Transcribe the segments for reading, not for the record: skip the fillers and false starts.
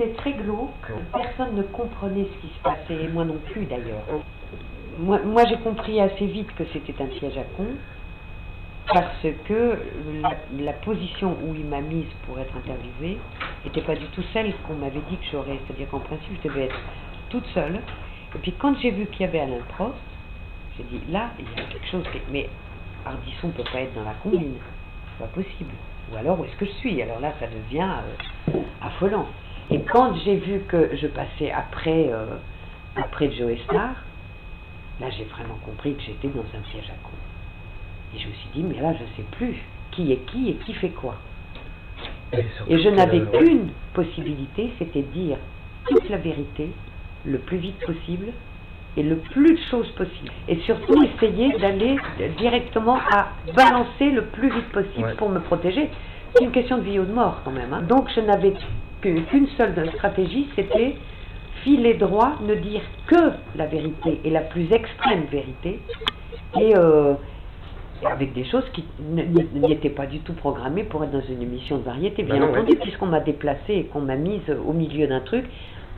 c'était très glauque, personne ne comprenait ce qui se passait, moi non plus d'ailleurs. Moi j'ai compris assez vite que c'était un piège à con, parce que la position où il m'a mise pour être interviewée n'était pas du tout celle qu'on m'avait dit que j'aurais, c'est-à-dire qu'en principe je devais être toute seule. Et puis quand j'ai vu qu'il y avait Alain Prost, j'ai dit là il y a quelque chose, mais Ardisson ne peut pas être dans la combine, c'est pas possible. Ou alors où est-ce que je suis? Alors là ça devient affolant. Et quand j'ai vu que je passais après Joe Star, là j'ai vraiment compris que j'étais dans un piège à con. Et je me suis dit, mais là, je ne sais plus qui est qui et qui fait quoi. Et je n'avais qu'une possibilité, c'était de dire toute la vérité, le plus vite possible, et le plus de choses possible. Et surtout, essayer d'aller directement à balancer le plus vite possible pour me protéger. C'est une question de vie ou de mort, quand même. Hein. Donc, je n'avais qu'une seule stratégie, c'était filer droit, ne dire que la vérité, et la plus extrême vérité, et avec des choses qui n'étaient pas du tout programmées pour être dans une émission de variété, bien entendu, puisqu'on m'a déplacée et qu'on m'a mise au milieu d'un truc,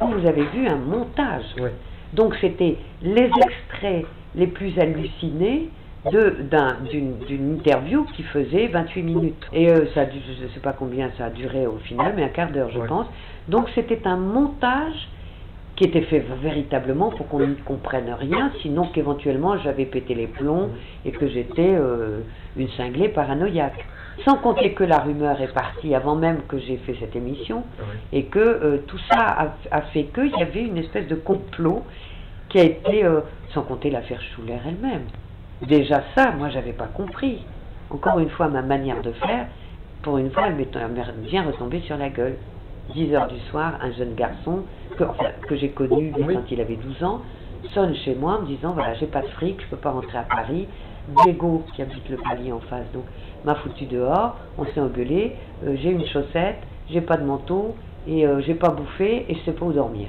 vous avez vu un montage. Donc c'était les extraits les plus hallucinés d'une interview qui faisait 28 minutes. Et ça, je ne sais pas combien ça a duré au final, mais un quart d'heure je pense. Donc c'était un montage qui était fait véritablement pour qu'on n'y comprenne rien, sinon qu'éventuellement j'avais pété les plombs et que j'étais une cinglée paranoïaque. Sans compter que la rumeur est partie avant même que j'ai fait cette émission, et que tout ça a fait qu'il y avait une espèce de complot qui a été, sans compter l'affaire Schuller elle-même. Déjà ça, moi j'avais pas compris. Encore une fois, ma manière de faire, pour une fois, elle m'est bien retombée sur la gueule. 10h du soir, un jeune garçon que j'ai connu quand il avait 12 ans, sonne chez moi en me disant voilà, j'ai pas de fric, je peux pas rentrer à Paris. Diego, qui habite le palier en face, donc m'a foutu dehors, on s'est engueulé, j'ai une chaussette, j'ai pas de manteau, et j'ai pas bouffé, et je sais pas où dormir.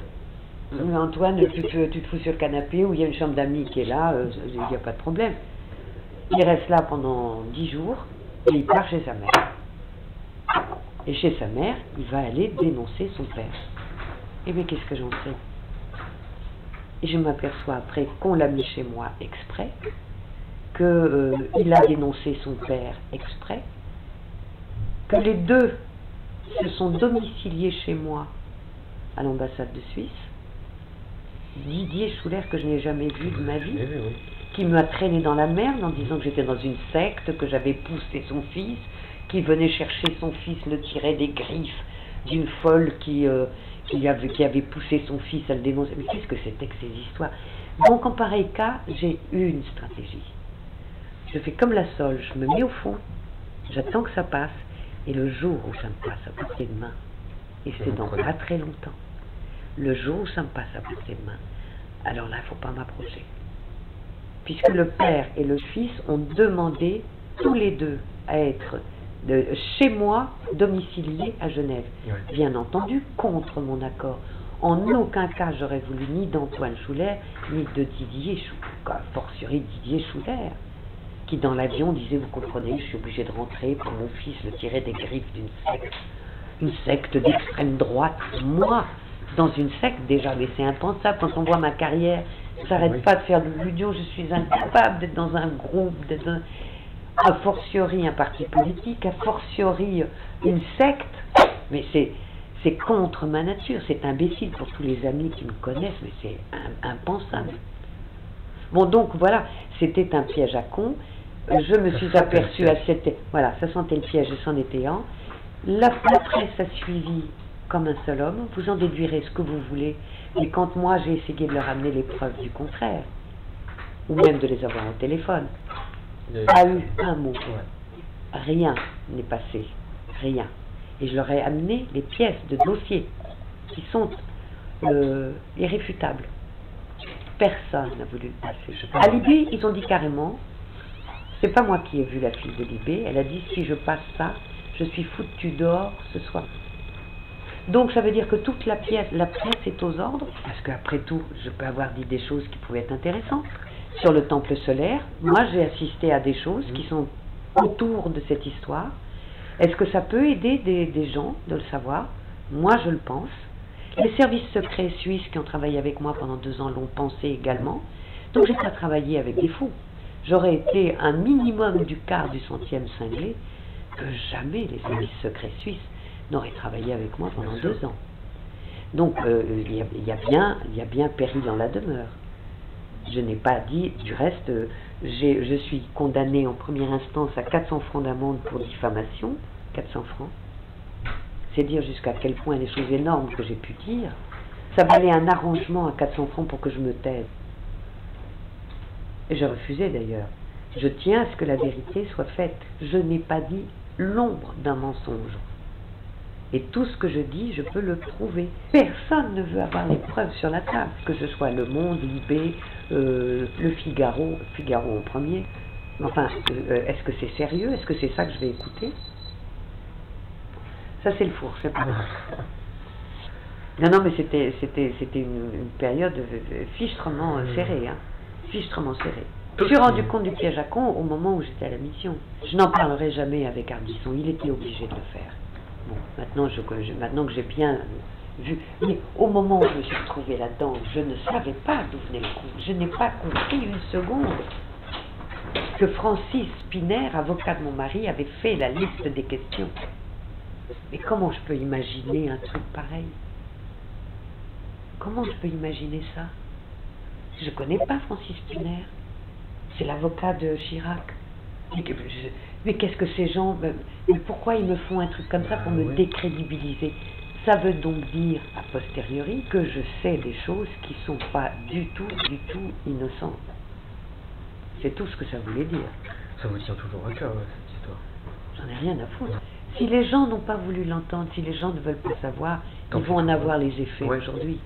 Antoine, tu te fous sur le canapé, où il y a une chambre d'amis qui est là, il n'y a pas de problème. Il reste là pendant 10 jours, et il part chez sa mère. Et chez sa mère, il va aller dénoncer son père. Eh bien, qu'est-ce que j'en sais? Et je m'aperçois après qu'on l'a mis chez moi exprès, qu'il a dénoncé son père exprès, que les deux se sont domiciliés chez moi à l'ambassade de Suisse. Didier Schuller, que je n'ai jamais vu de ma vie, qui m'a traîné dans la merde en disant que j'étais dans une secte, que j'avais poussé son fils, qui venait chercher son fils, le tirait des griffes d'une folle qui avait poussé son fils à le dénoncer. Mais qu'est-ce que c'était que ces histoires? Donc en pareil cas, j'ai une stratégie. Je fais comme la sole, je me mets au fond, j'attends que ça passe, et le jour où ça me passe à portée de main, et c'est dans pas très longtemps, le jour où ça me passe à portée de main, alors là, il ne faut pas m'approcher. Puisque le père et le fils ont demandé tous les deux à être chez moi, domiciliés à Genève. Bien entendu, contre mon accord. En aucun cas, j'aurais voulu ni d'Antoine Schuller, ni de Didier Schuller, fortiori Didier Schuller, qui dans l'avion disait, vous comprenez, je suis obligé de rentrer pour mon fils, le tirer des griffes une secte d'extrême droite. Moi, dans une secte déjà, mais c'est impensable, quand on voit ma carrière, ça n'arrête pas de faire de l'audio, je suis incapable d'être dans un groupe, d'être a fortiori un parti politique, a fortiori une secte, mais c'est contre ma nature, c'est imbécile pour tous les amis qui me connaissent, mais c'est impensable. Bon, donc voilà, c'était un piège à con, je me suis aperçue à cette... Voilà, ça sentait le piège, c'en était un. La presse a suivi comme un seul homme, vous en déduirez ce que vous voulez, mais quand moi j'ai essayé de leur amener les preuves du contraire, ou même de les avoir au téléphone, a eu un mot. Rien n'est passé. Rien. Et je leur ai amené les pièces de dossier qui sont irréfutables. Personne n'a voulu le passer. À Libé, ils ont dit carrément, c'est pas moi qui ai vu la fille de Libé, elle a dit si je passe ça, je suis foutu dehors ce soir. Donc ça veut dire que toute la presse est aux ordres, parce qu'après tout, je peux avoir dit des choses qui pouvaient être intéressantes. Sur le temple solaire, moi j'ai assisté à des choses qui sont autour de cette histoire. Est-ce que ça peut aider des gens de le savoir? Moi je le pense. Les services secrets suisses qui ont travaillé avec moi pendant 2 ans l'ont pensé également. Donc j'ai pas travaillé avec des fous. J'aurais été un minimum du quart du centième cinglé que jamais les services secrets suisses n'auraient travaillé avec moi pendant 2 ans. Donc il y a bien péril en la demeure. Je n'ai pas dit, du reste, je suis condamné en première instance à 400 francs d'amende pour diffamation, 400 francs. C'est dire jusqu'à quel point les choses énormes que j'ai pu dire. Ça valait un arrangement à 400 francs pour que je me taise. Et j'ai refusé d'ailleurs. Je tiens à ce que la vérité soit faite. Je n'ai pas dit l'ombre d'un mensonge. Et tout ce que je dis, je peux le prouver. Personne ne veut avoir les preuves sur la table, que ce soit Le Monde, Libé, Le Figaro, Figaro en premier. Enfin, est-ce que c'est sérieux? Est-ce que c'est ça que je vais écouter? Ça, c'est le four, je sais pas. Non, mais c'était une période fichtrement serrée, hein. Fichtrement serrée. Je me suis rendu compte du piège à con au moment où j'étais à la mission. Je n'en parlerai jamais avec Ardisson, il était obligé de le faire. Bon, maintenant que j'ai bien vu, mais au moment où je me suis retrouvée là-dedans, je ne savais pas d'où venait le coup. Je n'ai pas compris une seconde que Francis Spinner, avocat de mon mari, avait fait la liste des questions. Mais comment je peux imaginer un truc pareil? Comment je peux imaginer ça? Je ne connais pas Francis Spinner. C'est l'avocat de Chirac. Mais qu'est-ce que ces gens... Mais pourquoi ils me font un truc comme ça pour me décrédibiliser? Ça veut donc dire, a posteriori, que je sais des choses qui ne sont pas du tout innocentes. C'est tout ce que ça voulait dire. Ça vous tient toujours à cœur, cette histoire? J'en ai rien à foutre. Si les gens n'ont pas voulu l'entendre, si les gens ne veulent pas savoir, ils vont en avoir les effets aujourd'hui.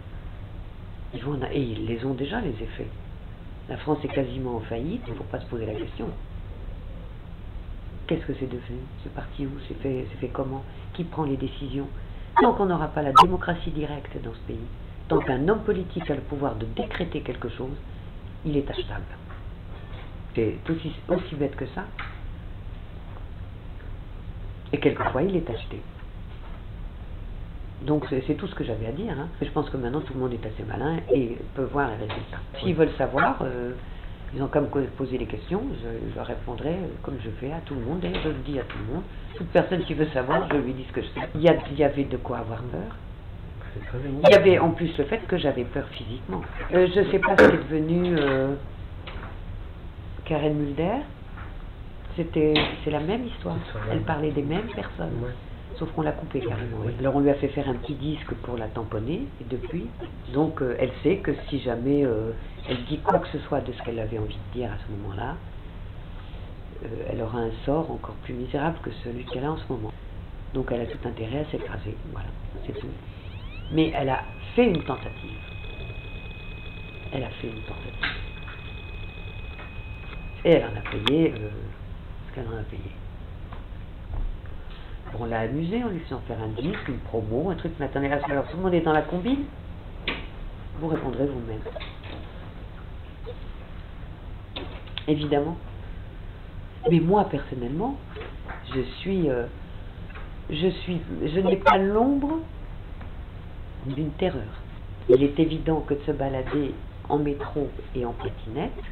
Et ils les ont déjà, les effets. La France est quasiment en faillite, il ne faut pas se poser la question. Qu'est-ce que c'est devenu? C'est parti où? C'est fait comment? Qui prend les décisions? Tant qu'on n'aura pas la démocratie directe dans ce pays, tant qu'un homme politique a le pouvoir de décréter quelque chose, il est achetable. C'est aussi bête que ça. Et quelquefois, il est acheté. Donc c'est tout ce que j'avais à dire. Hein. Je pense que maintenant tout le monde est assez malin et peut voir les résultats. S'ils veulent savoir, ils ont qu'à me poser les questions, je leur répondrai comme je fais à tout le monde, et je le dis à tout le monde. Toute personne qui veut savoir, je lui dis ce que je sais. Il y avait de quoi avoir peur. Il y avait en plus le fait que j'avais peur physiquement. Je ne sais pas ce qui est devenu Karen Mulder. C'est la même histoire. Elle parlait des mêmes personnes. Ouais. Sauf qu'on l'a coupé carrément. Oui. Alors on lui a fait faire un petit disque pour la tamponner, et depuis. Donc elle sait que si jamais elle dit quoi que ce soit de ce qu'elle avait envie de dire à ce moment-là, elle aura un sort encore plus misérable que celui qu'elle a en ce moment. Donc elle a tout intérêt à s'écraser. Voilà, c'est tout. Mais elle a fait une tentative. Elle a fait une tentative. Et elle en a payé ce qu'elle en a payé. On l'a amusé en lui faisant faire un disque, une promo, un truc. Mais attendez, alors tout le monde est dans la combine? Vous répondrez vous-même. Évidemment. Mais moi, personnellement, je n'ai pas l'ombre d'une terreur. Il est évident que de se balader en métro et en patinette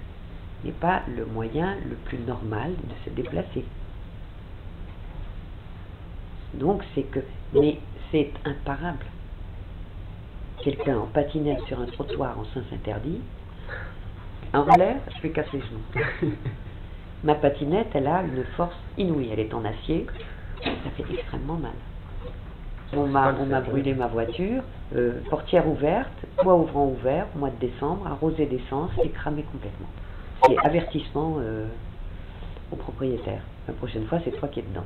n'est pas le moyen le plus normal de se déplacer. Donc mais c'est imparable. Quelqu'un en patinette sur un trottoir en sens interdit, en l'air, je vais casser les genoux. Ma patinette, elle a une force inouïe, elle est en acier, ça fait extrêmement mal. On m'a brûlé ma voiture, portière ouverte, toit ouvrant ouvert, mois de décembre, arrosé d'essence, et cramé complètement. C'est avertissement au propriétaire. La prochaine fois, c'est toi qui es dedans.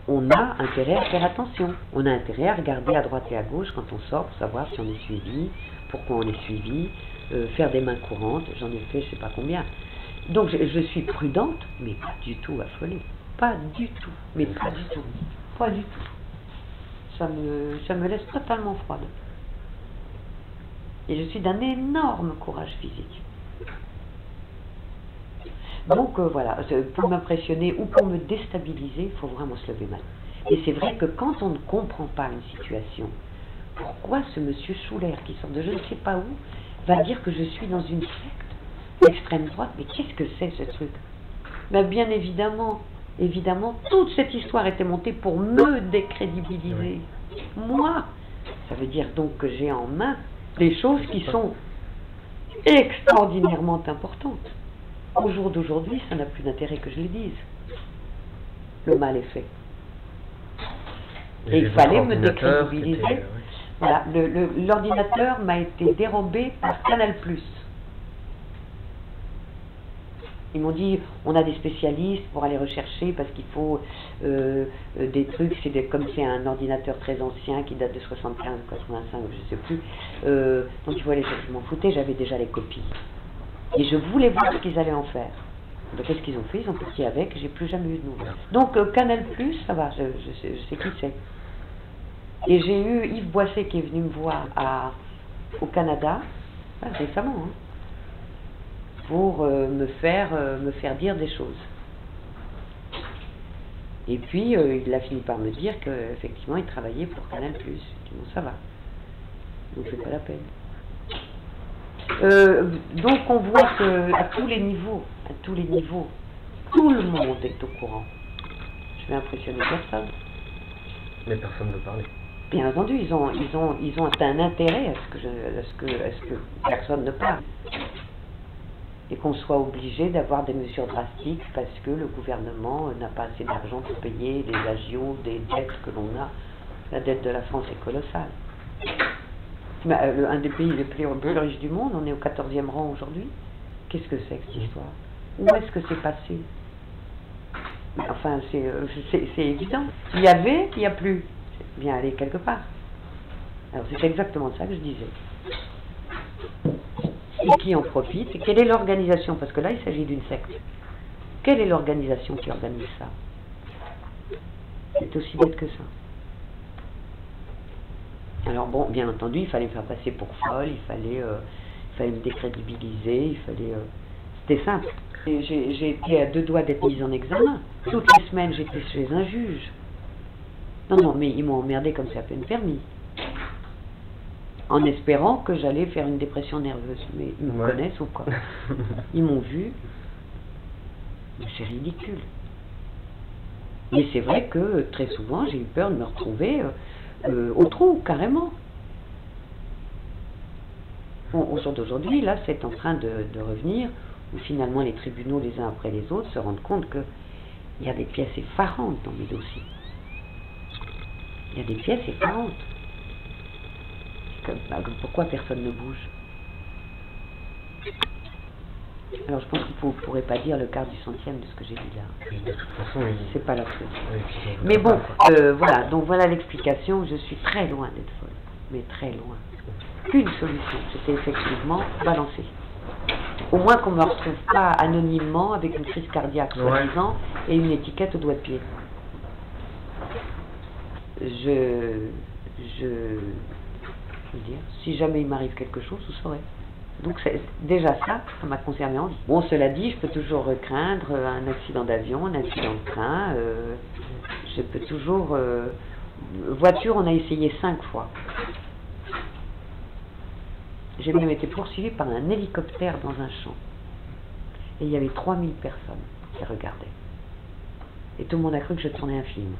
On a intérêt à faire attention. On a intérêt à regarder à droite et à gauche quand on sort pour savoir si on est suivi, pourquoi on est suivi, faire des mains courantes, j'en ai fait je sais pas combien. Donc je suis prudente, mais pas du tout affolée. Pas du tout, mais pas du tout. Pas du tout. Ça me laisse totalement froide. Et je suis d'un énorme courage physique. Donc voilà, pour m'impressionner ou pour me déstabiliser, il faut vraiment se lever mal. Et c'est vrai que quand on ne comprend pas une situation, pourquoi ce monsieur Schuller, qui sort de je ne sais pas où, va dire que je suis dans une secte d'extrême droite? Mais qu'est-ce que c'est ce truc? Ben bien évidemment, toute cette histoire était montée pour me décrédibiliser. Moi, ça veut dire donc que j'ai en main des choses qui sont extraordinairement importantes. Au jour d'aujourd'hui, ça n'a plus d'intérêt que je les dise. Le mal est fait. Et il fallait me décrédibiliser. Voilà, l'ordinateur m'a été dérobé par Canal+. Ils m'ont dit, on a des spécialistes pour aller rechercher parce qu'il faut des trucs, comme c'est un ordinateur très ancien qui date de 75, 85, je sais plus. Donc il faut aller chercher. Je m'en foutais, j'avais déjà les copies. Et je voulais voir ce qu'ils allaient en faire. Donc qu'est-ce qu'ils ont fait? Ils ont parti avec, j'ai plus jamais eu de nouvelles. Donc Canal+, ça va, je sais qui c'est. Et j'ai eu Yves Boisset qui est venu me voir au Canada, récemment, hein, pour me faire dire des choses. Et puis il a fini par me dire qu'effectivement il travaillait pour Canal+. Je dis bon, ça va, donc c'est pas la peine. Donc on voit qu'à tous les niveaux, tout le monde est au courant. Je vais impressionner personne. Mais personne ne veut parler. Bien entendu, ils ont un intérêt à ce que personne ne parle. Et qu'on soit obligé d'avoir des mesures drastiques parce que le gouvernement n'a pas assez d'argent pour payer les agios, des dettes que l'on a. La dette de la France est colossale. Un des pays les plus riches du monde, on est au 14e rang aujourd'hui. Qu'est-ce que c'est que cette histoire? Où est-ce que c'est passé? Enfin, c'est évident. Il y avait, il n'y a plus. C'est bien aller quelque part. Alors c'est exactement ça que je disais. Et qui en profite? Et quelle est l'organisation? Parce que là, il s'agit d'une secte. Quelle est l'organisation qui organise ça? C'est aussi bête que ça. Alors bon, bien entendu, il fallait me faire passer pour folle, il fallait me décrédibiliser, c'était simple. J'ai été à 2 doigts d'être mise en examen. Toutes les semaines, j'étais chez un juge. Non, mais ils m'ont emmerdé comme c'est à peine permis. En espérant que j'allais faire une dépression nerveuse. Mais ils me connaissent ou quoi? Ils m'ont vu. C'est ridicule. Mais c'est vrai que très souvent, j'ai eu peur de me retrouver au trou, carrément. Bon, au jour d'aujourd'hui, là, c'est en train de revenir, où finalement les tribunaux, les uns après les autres, se rendent compte qu'il y a des pièces effarantes dans mes dossiers. Il y a des pièces effarantes. Pourquoi personne ne bouge? Alors je pense qu'il ne pourrait pas dire le quart du centième de ce que j'ai dit là. Oui, de toute façon, oui. C'est pas la chose. Oui, mais bon, voilà, donc voilà l'explication. Je suis très loin d'être folle, mais très loin. Qu'une solution, c'était effectivement balancer. Au moins qu'on ne me retrouve pas anonymement avec une crise cardiaque, soi-disant, et une étiquette au doigt de pied. Je veux dire, si jamais il m'arrive quelque chose, vous saurez. Donc déjà ça m'a concerné en vie. Bon, cela dit, je peux toujours craindre un accident d'avion, un accident de train. Je peux toujours... voiture, on a essayé 5 fois. J'ai même été poursuivi par un hélicoptère dans un champ. Et il y avait 3000 personnes qui regardaient. Et tout le monde a cru que je tournais un film.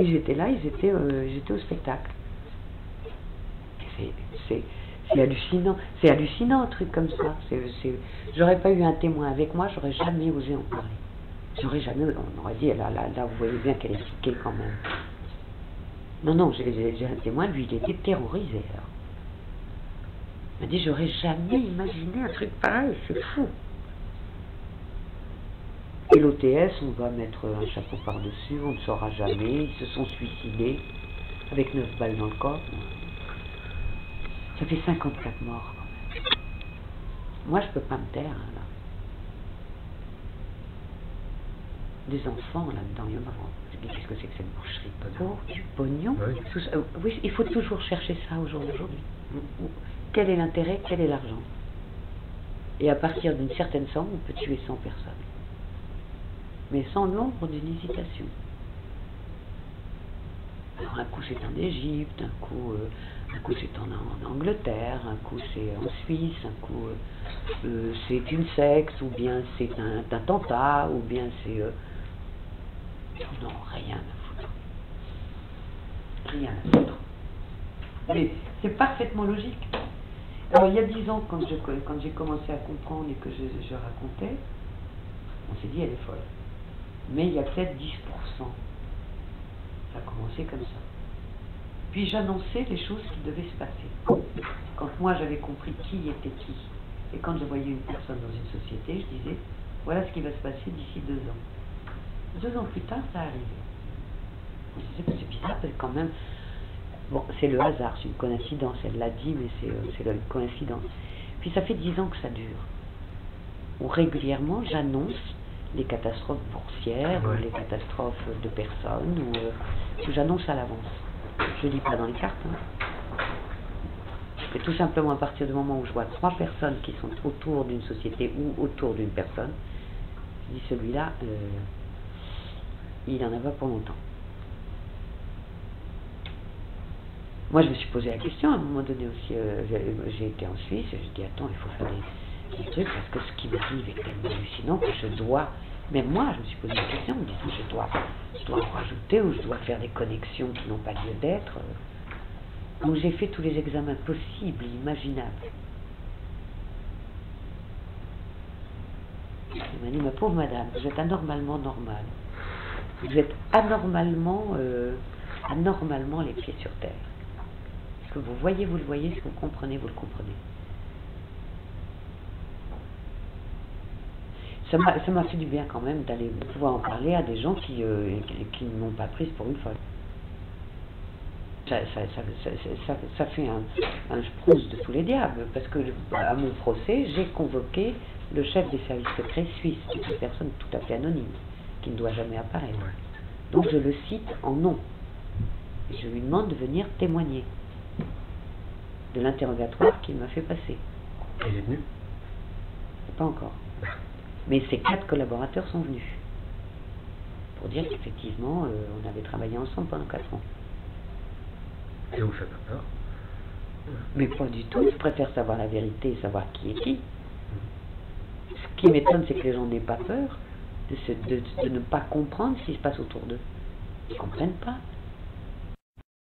Et j'étais là, j'étais au spectacle. C'est hallucinant un truc comme ça. J'aurais pas eu un témoin avec moi, j'aurais jamais osé en parler. J'aurais jamais, on aurait dit, là, vous voyez bien qu'elle est piquée quand même. Non, j'ai un témoin, lui, il était terrorisé. Alors. Il m'a dit, j'aurais jamais imaginé un truc pareil, c'est fou. Et l'OTS, on va mettre un chapeau par-dessus, on ne saura jamais, ils se sont suicidés, avec 9 balles dans le corps. Ça fait 54 morts, quand même. Moi, je peux pas me taire, là. Des enfants, là-dedans, il y en a. Qu'est-ce que c'est que cette boucherie? Pour du pognon? Oui, il faut toujours chercher ça au jour d'aujourd'hui. Quel est l'intérêt? Quel est l'argent? Et à partir d'une certaine somme, on peut tuer 100 personnes. mais sans l'ombre d'une hésitation. Alors un coup c'est en Égypte, un coup c'est en Angleterre, un coup c'est en Suisse, un coup c'est une secte, ou bien c'est un attentat, ou bien c'est... non, rien à foutre. Rien à foutre. Mais c'est parfaitement logique. Alors il y a 10 ans, quand j'ai commencé à comprendre et que je racontais, on s'est dit elle est folle. Mais il y a peut-être 10%. Ça a commencé comme ça. Puis j'annonçais les choses qui devaient se passer. Quand moi j'avais compris qui était qui, et quand je voyais une personne dans une société, je disais, voilà ce qui va se passer d'ici 2 ans. 2 ans plus tard, ça arrivait. Je disais, c'est bizarre, parce que quand même, bon, c'est le hasard, c'est une coïncidence, elle l'a dit, mais c'est une coïncidence. Puis ça fait 10 ans que ça dure. Où régulièrement, j'annonce les catastrophes boursières, ou les catastrophes de personnes, ou j'annonce à l'avance. Je ne lis pas dans les cartes. Et tout simplement, à partir du moment où je vois 3 personnes qui sont autour d'une société ou autour d'une personne, je dis celui-là, il en a pas pour longtemps. Moi, je me suis posé la question à un moment donné aussi. J'ai été en Suisse et je dis attends, il faut faire des trucs parce que ce qui m'arrive est tellement hallucinant que je dois. Même moi, je me suis posé la question en me disant je dois en rajouter ou je dois faire des connexions qui n'ont pas lieu d'être. Donc j'ai fait tous les examens possibles, imaginables. Il m'a dit ma pauvre madame, vous êtes anormalement normale. Vous êtes anormalement les pieds sur terre. Ce que vous voyez, vous le voyez, ce que vous comprenez, vous le comprenez. Ça m'a fait du bien quand même d'aller pouvoir en parler à des gens qui ne m'ont pas prise pour une folle. Ça fait un sprousse de tous les diables, parce que à mon procès, j'ai convoqué le chef des services secrets suisses, qui est une personne tout à fait anonyme, qui ne doit jamais apparaître. Donc je le cite en nom. Et je lui demande de venir témoigner de l'interrogatoire qu'il m'a fait passer. Il est venu? Pas encore. Mais ces 4 collaborateurs sont venus. Pour dire qu'effectivement, on avait travaillé ensemble pendant 4 ans. Et vous faites pas peur? Mais pas du tout, je préfère savoir la vérité et savoir qui est qui. Ce qui m'étonne, c'est que les gens n'aient pas peur de ne pas comprendre ce qui se passe autour d'eux. Ils ne comprennent pas.